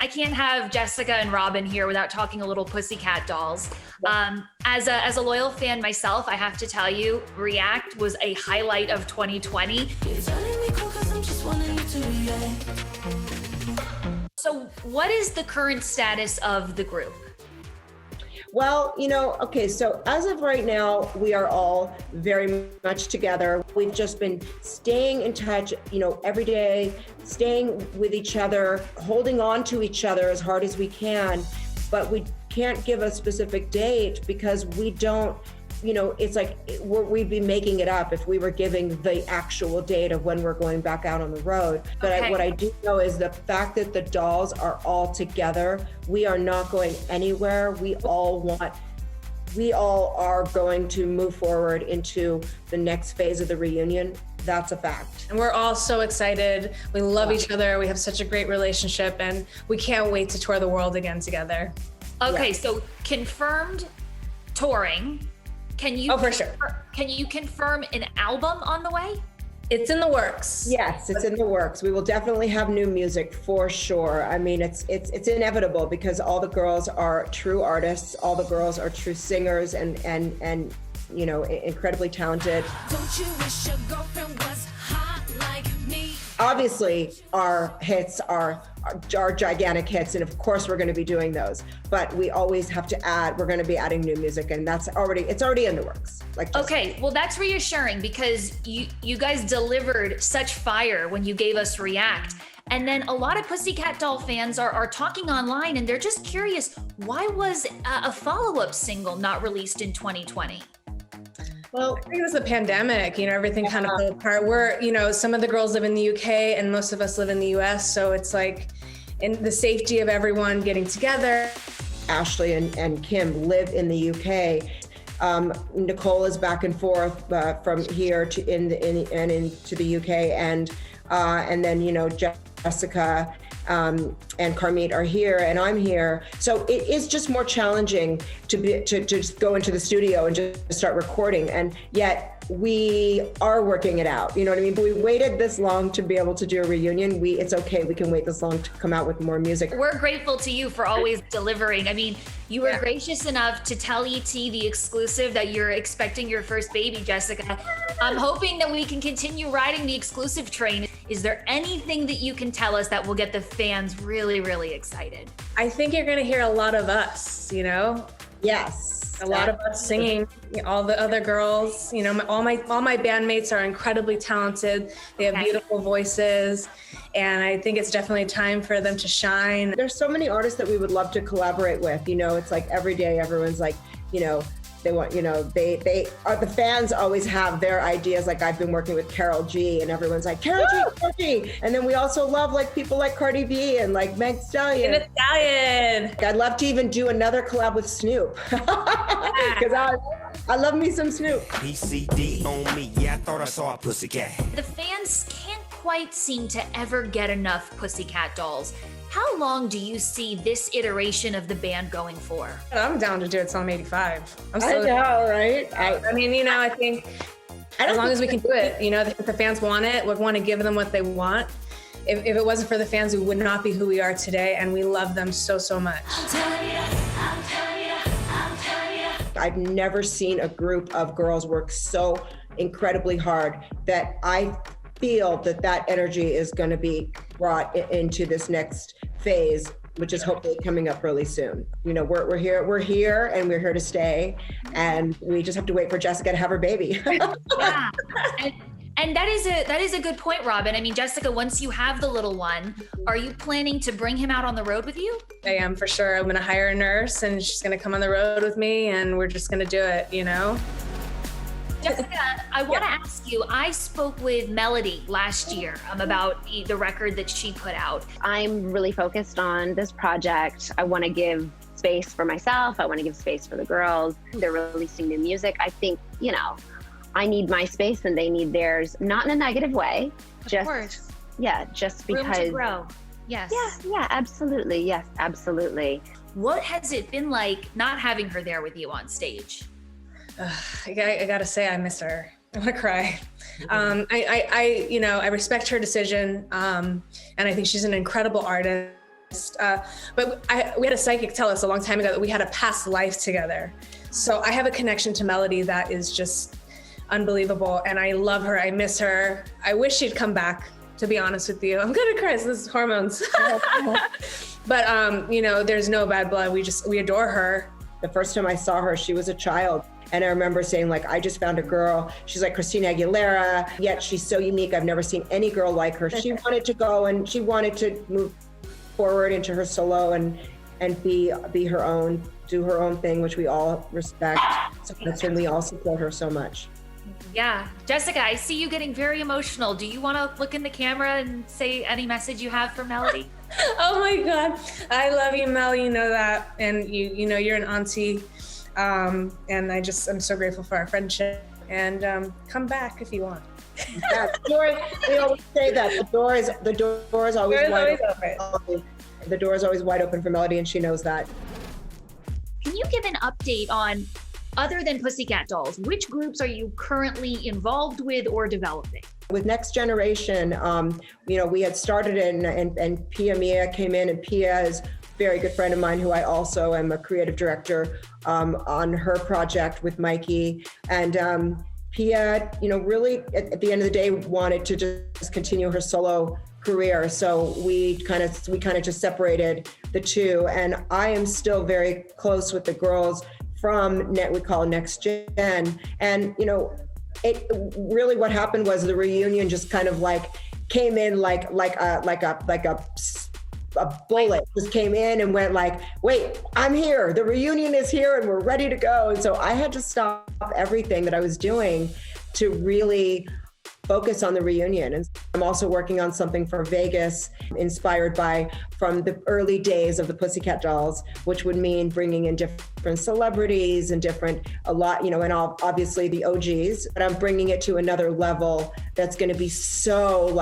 I can't have Jessica and Robin here without talking a little Pussycat Dolls. As a loyal fan myself, I have to tell you, React was a highlight of 2020. So what is the current status of the group? Well, okay, so as of right now, we are all very much together. We've just been staying in touch, every day, staying with each other, holding on to each other as hard as we can, but we can't give a specific date because we don't, it's like we'd be making it up if we were giving the actual date of when we're going back out on the road. But what I do know is the fact that the dolls are all together. We are not going anywhere. We all are going to move forward into the next phase of the reunion. That's a fact. And we're all so excited. We love each other. We have such a great relationship and we can't wait to tour the world again together. Okay, so confirmed touring. Can you for sure. Can you confirm an album on the way? It's in the works. Yes, it's in the works. We will definitely have new music for sure. I mean, it's inevitable because all the girls are true artists. All the girls are true singers and incredibly talented. Don't you wish your girlfriend was hot like me? Obviously, our hits are gigantic hits, and of course we're going to be doing those. But we always have to add. We're going to be adding new music, and it's already in the works. Okay, well that's reassuring because you guys delivered such fire when you gave us React, and then a lot of Pussycat Doll fans are talking online, and they're just curious, why was a follow-up single not released in 2020? Well, I think it was the pandemic, everything kind of fell apart. We're, some of the girls live in the UK and most of us live in the US. So it's like in the safety of everyone getting together. Ashley and Kim live in the UK. Nicole is back and forth from here to into the UK, and then Jessica and Carmit are here, and I'm here. So it is just more challenging to just go into the studio and just start recording, and yet we are working it out. You know what I mean? But we waited this long to be able to do a reunion. It's okay. We can wait this long to come out with more music. We're grateful to you for always delivering. I mean, you were gracious enough to tell ET the exclusive that you're expecting your first baby, Jessica. I'm hoping that we can continue riding the exclusive train. Is there anything that you can tell us that will get the fans really, really excited? I think you're going to hear a lot of us, Yes. A lot of us singing, all the other girls, all my bandmates are incredibly talented. They have beautiful voices, and I think it's definitely time for them to shine. There's so many artists that we would love to collaborate with. It's like every day everyone's like, they want, the fans always have their ideas. Like I've been working with Carol G, and everyone's like, Carol G. And then we also love like people like Cardi B and like Meg Stallion. I'd love to even do another collab with Snoop. Because I love me some Snoop. PCD on me, yeah, I thought I saw a pussycat. The fans can't quite seem to ever get enough Pussycat Dolls. How long do you see this iteration of the band going for? I'm down to do it till I'm 85. I know, right? I think as long as we can do it, if the fans want it, we want to give them what they want. If it wasn't for the fans, we would not be who we are today, and we love them so, so much. I've never seen a group of girls work so incredibly hard that I feel that energy is going to be brought into this next phase, which is hopefully coming up really soon. We're here and we're here to stay, and we just have to wait for Jessica to have her baby. Yeah. And that is a good point, Robin. I mean, Jessica, once you have the little one, are you planning to bring him out on the road with you? I am, for sure. I'm going to hire a nurse, and she's going to come on the road with me, and we're just going to do it, Jessica, I want to ask you, I spoke with Melody last year about the record that she put out. I'm really focused on this project. I want to give space for myself. I want to give space for the girls. They're releasing new music. I think, I need my space and they need theirs, not in a negative way. Of course. Yeah, just because. Room to grow. Yes. Yeah, absolutely. Yes, absolutely. What has it been like not having her there with you on stage? I gotta say, I miss her. I want to cry. I respect her decision, and I think she's an incredible artist. But we had a psychic tell us a long time ago that we had a past life together. So I have a connection to Melody that is just unbelievable. And I love her. I miss her. I wish she'd come back, to be honest with you. I'm gonna cry, so this is hormones. But, there's no bad blood. We adore her. The first time I saw her, she was a child. And I remember saying, like, I just found a girl. She's like Christina Aguilera, yet she's so unique. I've never seen any girl like her. She wanted to go and she wanted to move forward into her solo and be her own, do her own thing, which we all respect. So that's when we all support her so much. Yeah. Jessica, I see you getting very emotional. Do you want to look in the camera and say any message you have for Melody? Oh my God. I love you, Mel. You know that. And you know, you're an auntie. And I'm so grateful for our friendship, and come back if you want. Yeah, we always say that the door is always wide open. The door is always wide open for Melody, and she knows that. Can you give an update on, other than Pussycat Dolls, which groups are you currently involved with or developing? With Next Generation, we had started it, and Pia Mia came in, and Pia is a very good friend of mine who I also am a creative director on her project with Mikey. And Pia, really at the end of the day wanted to just continue her solo career. So we kind of just separated the two. And I am still very close with the girls from we call Next Gen. And, it really, what happened was the reunion just kind of like came in like a bullet, just came in and went like, wait, I'm here. The reunion is here and we're ready to go. And so I had to stop everything that I was doing to really focus on the reunion. And I'm also working on something for Vegas, inspired from the early days of the Pussycat Dolls, which would mean bringing in different celebrities and and obviously the OGs, but I'm bringing it to another level that's going to be so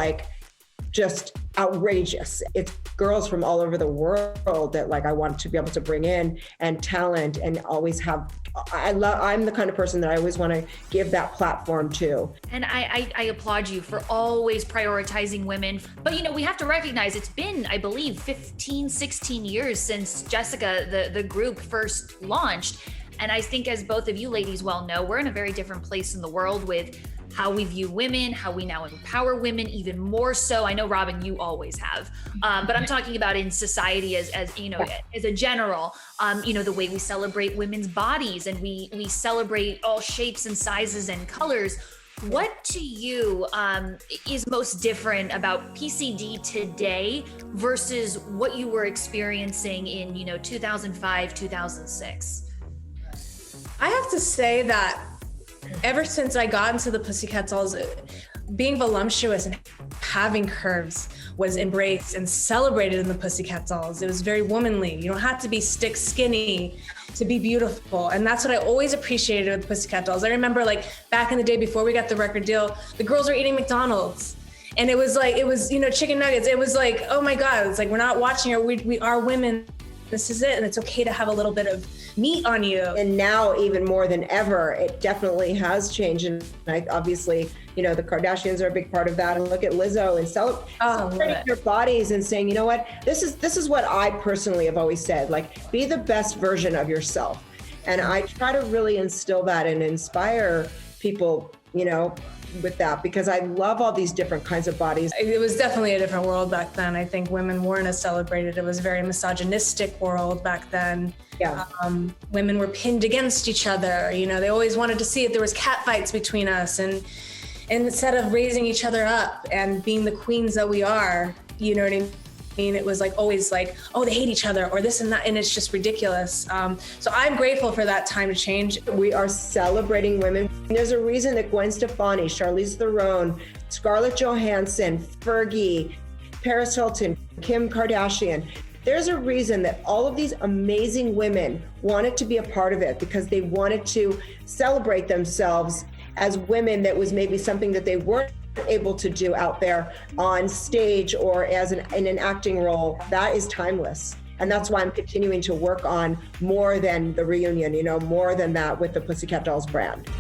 just outrageous. It's girls from all over the world that I want to be able to bring in, and talent, and always have. I'm the kind of person that I always want to give that platform to. And I applaud you for always prioritizing women. But we have to recognize it's been, I believe, 15, 16 years since Jessica, the group, first launched. And I think, as both of you ladies well know, we're in a very different place in the world with how we view women, how we now empower women even more so. I know, Robin, you always have, but I'm talking about in society as a general, the way we celebrate women's bodies, and we celebrate all shapes and sizes and colors. What to you is most different about PCD today versus what you were experiencing in 2005, 2006? I have to say that ever since I got into the Pussycat Dolls, being voluptuous and having curves was embraced and celebrated in the Pussycat Dolls. It was very womanly. You don't have to be stick skinny to be beautiful. And that's what I always appreciated with the Pussycat Dolls. I remember back in the day before we got the record deal, the girls were eating McDonald's. And it was chicken nuggets. It was oh my God, it's we're not watching her. We are women. This is it. And it's okay to have a little bit of meat on you. And now, even more than ever, it definitely has changed. And obviously, the Kardashians are a big part of that. And look at Lizzo and celebrating their bodies and saying, you know what, this is what I personally have always said, be the best version of yourself. And I try to really instill that and inspire people, with that, because I love all these different kinds of bodies. It was definitely a different world back then. I think women weren't as celebrated. It was a very misogynistic world back then. Yeah. Women were pinned against each other. They always wanted to see if there was catfights between us, and instead of raising each other up and being the queens that we are, you know what I mean? It was always oh, they hate each other or this and that, and it's just ridiculous. So I'm grateful for that time to change. We are celebrating women. There's a reason that Gwen Stefani, Charlize Theron, Scarlett Johansson, Fergie, Paris Hilton, Kim Kardashian, there's a reason that all of these amazing women wanted to be a part of it, because they wanted to celebrate themselves as women. That was maybe something that they weren't able to do out there on stage or in an acting role. That is timeless. And that's why I'm continuing to work on more than the reunion, more than that with the Pussycat Dolls brand.